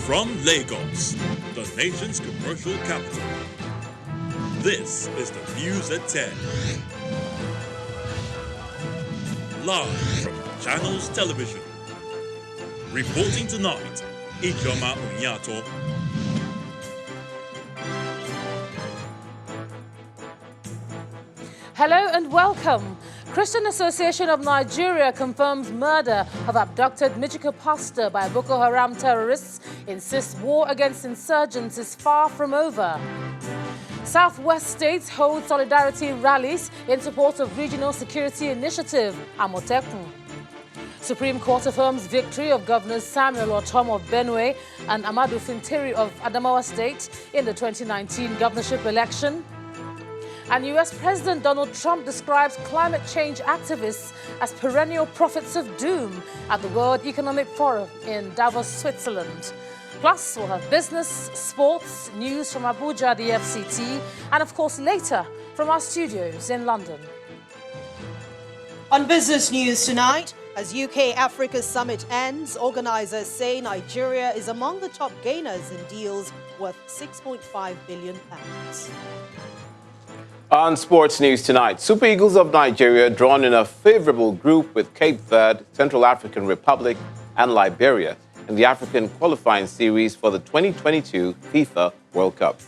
From Lagos, the nation's commercial capital, this is the News at 10. Live from Channels Television. Reporting tonight, Ijoma Onyato. Hello and welcome. Christian Association of Nigeria confirms murder of abducted Michika pastor by Boko Haram terrorists, insists war against insurgents is far from over. Southwest states hold solidarity rallies in support of regional security initiative, Amotekun. Supreme Court affirms victory of Governors Samuel Otom of Benue and Amadu Fintiri of Adamawa State in the 2019 governorship election. And US President Donald Trump describes climate change activists as perennial prophets of doom at the World Economic Forum in Davos, Switzerland. Plus, we'll have business, sports, news from Abuja, the FCT, and of course later from our studios in London. On business news tonight, as UK-Africa summit ends, organizers say Nigeria is among the top gainers in deals worth £6.5 billion. On sports news tonight, Super Eagles of Nigeria drawn in a favorable group with Cape Verde, Central African Republic, and Liberia in the African qualifying series for the 2022 FIFA World Cup.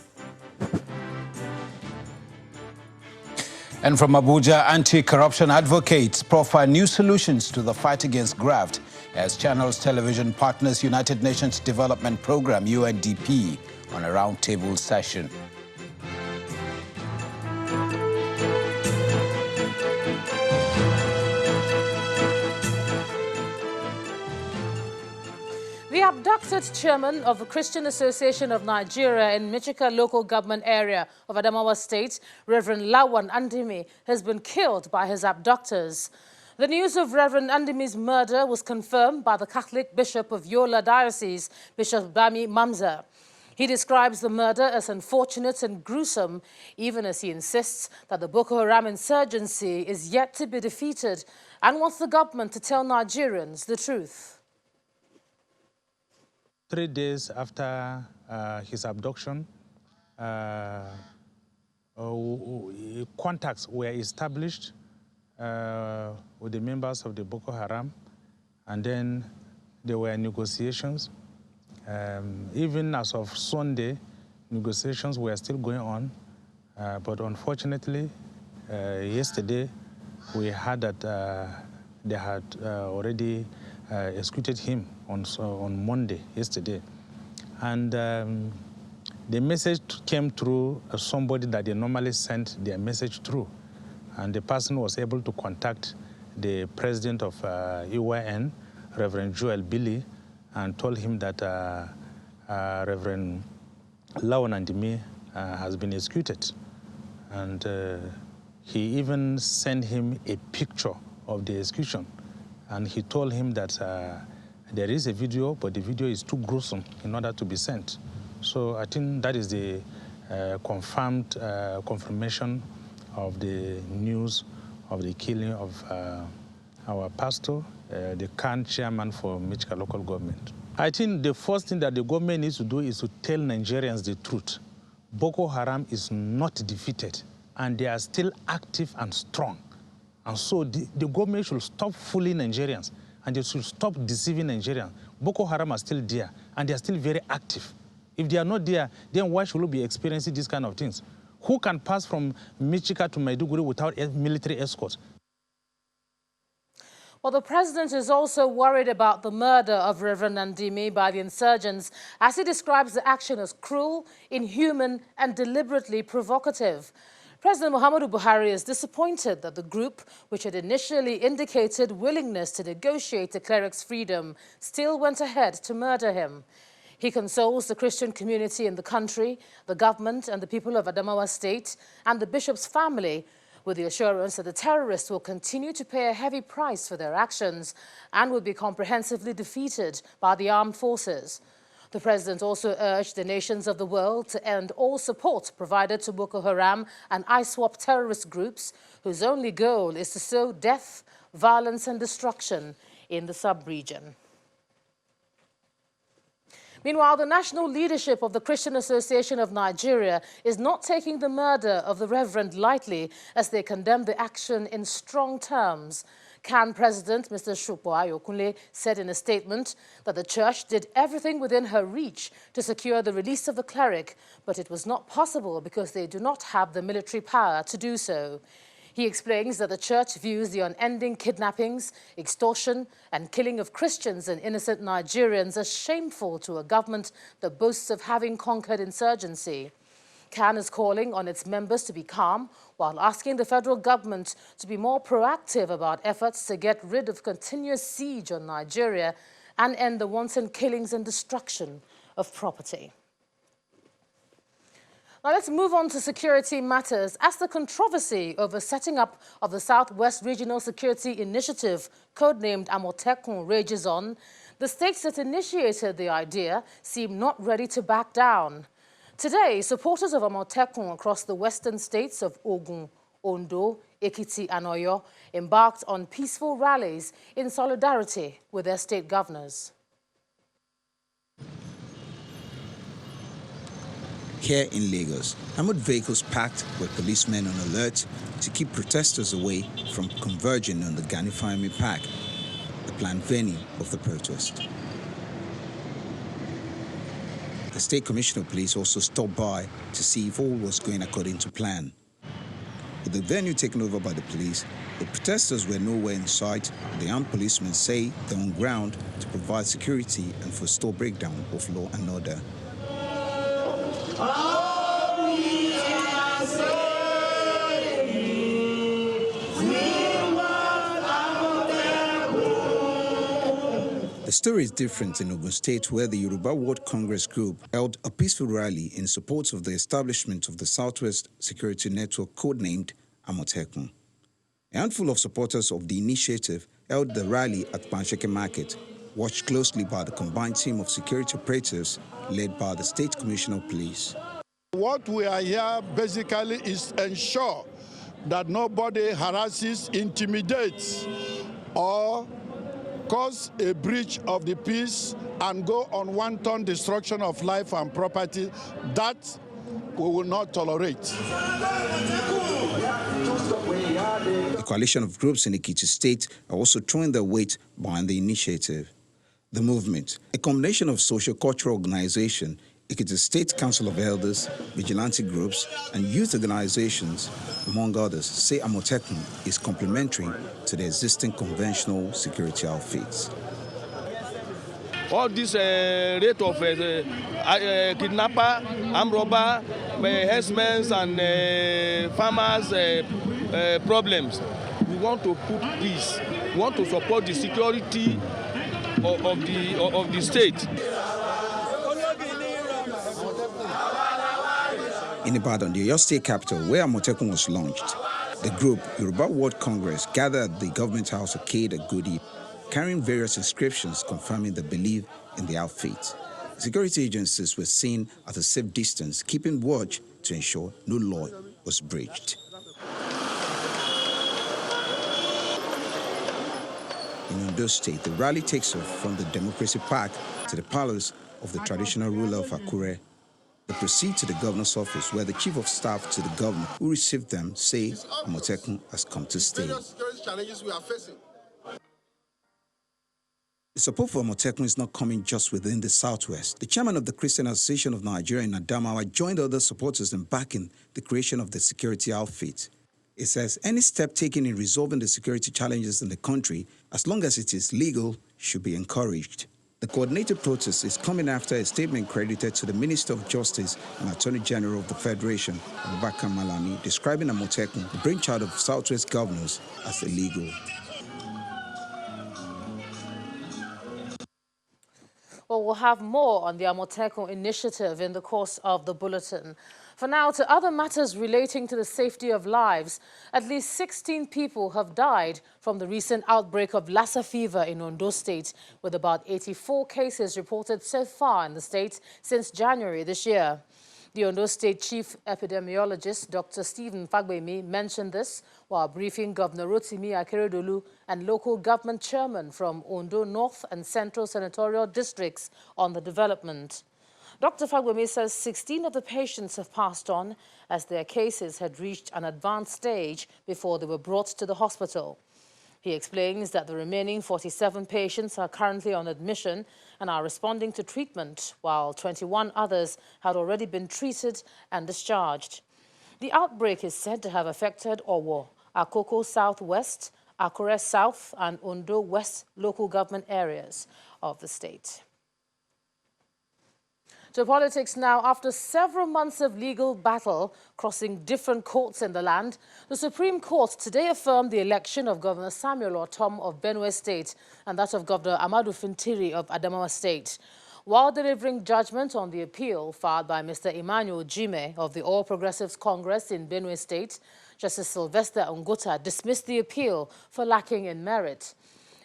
And from Abuja, anti-corruption advocates proffer new solutions to the fight against graft as Channels Television partners United Nations Development Programme, UNDP, on a roundtable session. The abducted chairman of the Christian Association of Nigeria in Michika local government area of Adamawa State, Reverend Lawan Andimi, has been killed by his abductors. The news of Reverend Andimi's murder was confirmed by the Catholic Bishop of Yola Diocese, Bishop Bami Mamza. He describes the murder as unfortunate and gruesome, even as he insists that the Boko Haram insurgency is yet to be defeated and wants the government to tell Nigerians the truth. 3 days after his abduction, contacts were established with the members of the Boko Haram, and then there were negotiations. Even as of Sunday, negotiations were still going on, but unfortunately, yesterday we heard that they had already executed him on Monday, yesterday. And the message came through somebody that they normally sent their message through. And the person was able to contact the president of UYN, Reverend Joel Billy, and told him that Reverend Lawan Andimi has been executed. And he even sent him a picture of the execution. And he told him that there is a video, but the video is too gruesome in order to be sent. So I think that is the confirmation of the news of the killing of our pastor, the current chairman for Michika local government. I think the first thing that the government needs to do is to tell Nigerians the truth. Boko Haram is not defeated, and they are still active and strong. And so the government should stop fooling Nigerians, and they should stop deceiving Nigerians. Boko Haram are still there, and they are still very active. If they are not there, then why should we be experiencing these kind of things? Who can pass from Michika to Maiduguri without military escort? Well, the president is also worried about the murder of Reverend Andimi by the insurgents, as he describes the action as cruel, inhuman, and deliberately provocative. President Muhammadu Buhari is disappointed that the group, which had initially indicated willingness to negotiate the cleric's freedom, still went ahead to murder him. He consoles the Christian community in the country, the government and the people of Adamawa State, and the bishop's family, with the assurance that the terrorists will continue to pay a heavy price for their actions and will be comprehensively defeated by the armed forces. The president also urged the nations of the world to end all support provided to Boko Haram and ISWAP terrorist groups, whose only goal is to sow death, violence and destruction in the sub-region. Meanwhile, the national leadership of the Christian Association of Nigeria is not taking the murder of the Reverend lightly as they condemn the action in strong terms. CAN President Mr. Shupo Ayokunle said in a statement that the church did everything within her reach to secure the release of the cleric, but it was not possible because they do not have the military power to do so. He explains that the church views the unending kidnappings, extortion and killing of Christians and innocent Nigerians as shameful to a government that boasts of having conquered insurgency. CAN is calling on its members to be calm while asking the federal government to be more proactive about efforts to get rid of continuous siege on Nigeria and end the wanton killings and destruction of property. Now let's move on to security matters. As the controversy over setting up of the Southwest Regional Security Initiative, codenamed Amotekun, rages on, the states that initiated the idea seem not ready to back down. Today, supporters of Amotekun across the western states of Ogun, Ondo, Ekiti and Oyo embarked on peaceful rallies in solidarity with their state governors. Here in Lagos, armored vehicles packed with policemen on alert to keep protesters away from converging on the Gani Fahimi Park, the planned venue of the protest. The State Commissioner of Police also stopped by to see if all was going according to plan. With the venue taken over by the police, the protesters were nowhere in sight. The armed policemen say they're on ground to provide security and forestall breakdown of law and order. The story is different in Ogun State, where the Yoruba World Congress Group held a peaceful rally in support of the establishment of the Southwest Security Network, codenamed Amotekun. A handful of supporters of the initiative held the rally at Pansheke Market, watched closely by the combined team of security operatives led by the State Commissioner of Police. What we are here basically is ensure that nobody harasses, intimidates, or cause a breach of the peace and go on wanton destruction of life and property. That we will not tolerate. A coalition of groups in Ekiti State are also throwing their weight behind the initiative. The movement, a combination of socio-cultural organizations, Ekiti State Council of Elders, vigilante groups, and youth organizations, among others, say Amotekun is complementary to the existing conventional security outfits. All this rate of kidnapper, armed robber, herdsmen and farmers' problems, we want to put peace. We want to support the security of the state. In Ibadan, the Oyo State capital, where Amotekun was launched, the group, Yoruba World Congress, gathered at the government house Arcade at Gudi, carrying various inscriptions confirming the belief in the outfit. Security agencies were seen at a safe distance, keeping watch to ensure no law was breached. In Ondo State, the rally takes off from the Democracy Park to the palace of the traditional ruler of Akure. They proceed to the governor's office, where the chief of staff to the governor, who received them, say Amotekun has come to stay. The support for Amotekun is not coming just within the Southwest. The chairman of the Christian Association of Nigeria in Adamawa joined other supporters in backing the creation of the security outfit. It says any step taken in resolving the security challenges in the country, as long as it is legal, should be encouraged. The coordinated protest is coming after a statement credited to the Minister of Justice and Attorney General of the Federation, Abubakar Malami, describing Amotekun, the brainchild of Southwest governors, as illegal. Well, we'll have more on the Amotekun initiative in the course of the bulletin. For now, to other matters relating to the safety of lives, at least 16 people have died from the recent outbreak of Lassa fever in Ondo State, with about 84 cases reported so far in the state since January this year. The Ondo State Chief Epidemiologist, Dr. Stephen Fagbemi, mentioned this while briefing Governor Rotimi Akeredolu and local government chairmen from Ondo North and Central Senatorial districts on the development. Dr. Fagbemi says 16 of the patients have passed on as their cases had reached an advanced stage before they were brought to the hospital. He explains that the remaining 47 patients are currently on admission and are responding to treatment, while 21 others had already been treated and discharged. The outbreak is said to have affected Owo, Akoko Southwest, Akure South and Ondo West local government areas of the state. To politics now. After several months of legal battle crossing different courts in the land, the Supreme Court today affirmed the election of Governor Samuel Ortom of Benue State and that of Governor Amadu Fintiri of Adamawa State. While delivering judgment on the appeal filed by Mr. Emmanuel Jime of the All Progressives Congress in Benue State, Justice Sylvester Ngota dismissed the appeal for lacking in merit.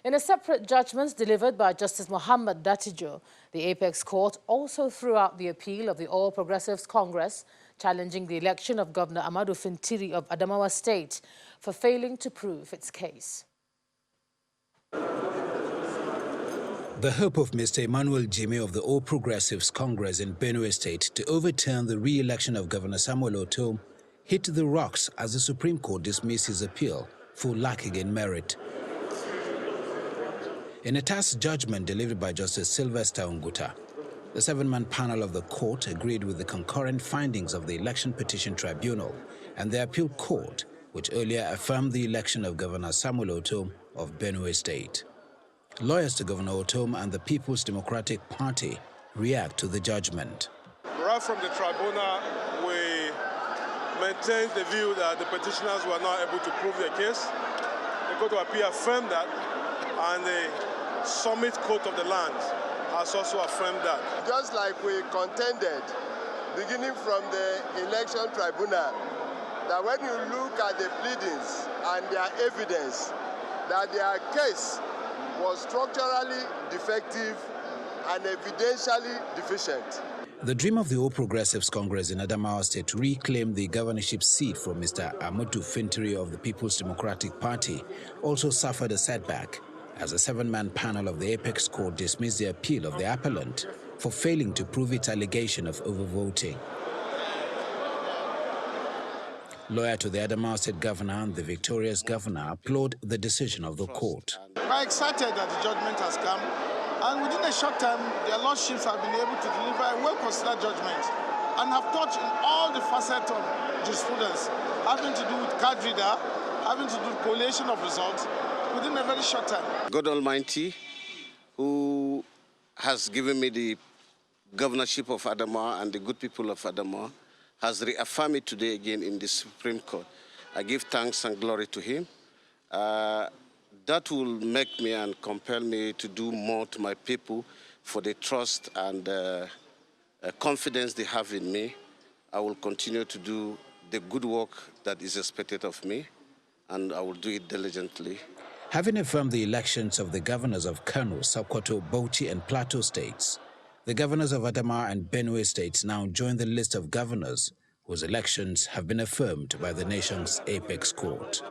In a separate judgment delivered by Justice Muhammad Datijo, the Apex Court also threw out the appeal of the All Progressives Congress challenging the election of Governor Amadu Fintiri of Adamawa State for failing to prove its case. The hope of Mr. Emmanuel Jime of the All Progressives Congress in Benue State to overturn the re-election of Governor Samuel Ortom hit the rocks as the Supreme Court dismissed his appeal for lacking in merit. In a task judgment delivered by Justice Sylvester Ngota, the seven-man panel of the court agreed with the concurrent findings of the Election Petition Tribunal and the Appeal Court, which earlier affirmed the election of Governor Samuel Ortom of Benue State. Lawyers to Governor Ortom and the People's Democratic Party react to the judgment. Right from the tribunal, we maintained the view that the petitioners were not able to prove their case. The Court of Appeal affirmed that, and the Summit Court of the land has also affirmed that. Just like we contended, beginning from the election tribunal, that when you look at the pleadings and their evidence, that their case was structurally defective and evidentially deficient. The dream of the All Progressives Congress in Adamawa State reclaimed the governorship seat from Mr. Amadu Fintiri of the People's Democratic Party also suffered a setback as a seven-man panel of the Apex Court dismissed the appeal of the appellant for failing to prove its allegation of overvoting. Lawyer to the Adamawa State governor and the victorious governor applaud the decision of the court. We're excited that the judgment has come, and within a short time, their lordships have been able to deliver a well-considered judgment and have touched in all the facets of jurisprudence, having to do with card reader, having to do with collation of results, within a very short time. God Almighty, who has given me the governorship of Adamawa and the good people of Adamawa, has reaffirmed it today again in the Supreme Court. I give thanks and glory to him. That will make me and compel me to do more to my people for the trust and confidence they have in me. I will continue to do the good work that is expected of me, and I will do it diligently. Having affirmed the elections of the governors of Kano, Sokoto, Bauchi and Plateau states, the governors of Adamawa and Benue states now join the list of governors whose elections have been affirmed by the nation's Apex Court.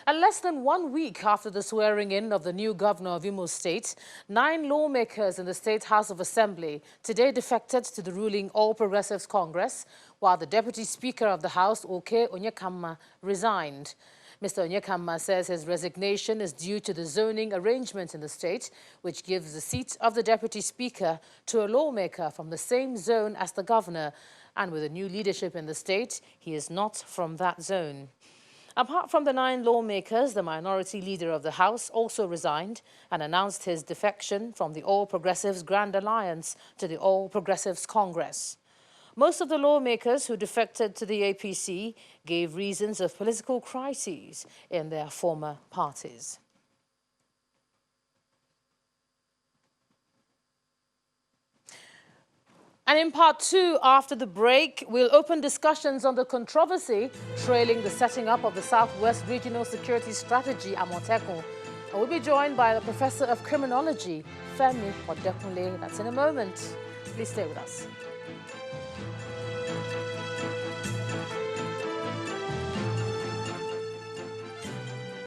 And less than 1 week after the swearing-in of the new governor of Imo State, 9 lawmakers in the State House of Assembly today defected to the ruling All Progressives Congress, while the Deputy Speaker of the House, Oke Onyekamma, resigned. Mr. Onyekamma says his resignation is due to the zoning arrangement in the state, which gives the seat of the Deputy Speaker to a lawmaker from the same zone as the governor. And with the new leadership in the state, he is not from that zone. Apart from the 9 lawmakers, the minority leader of the House also resigned and announced his defection from the All Progressives Grand Alliance to the All Progressives Congress. Most of the lawmakers who defected to the APC gave reasons of political crises in their former parties. And in part 2, after the break, we'll open discussions on the controversy trailing the setting up of the Southwest Regional Security Strategy, Amotekun. And we'll be joined by the Professor of Criminology, Femi Odekunle. That's in a moment. Please stay with us.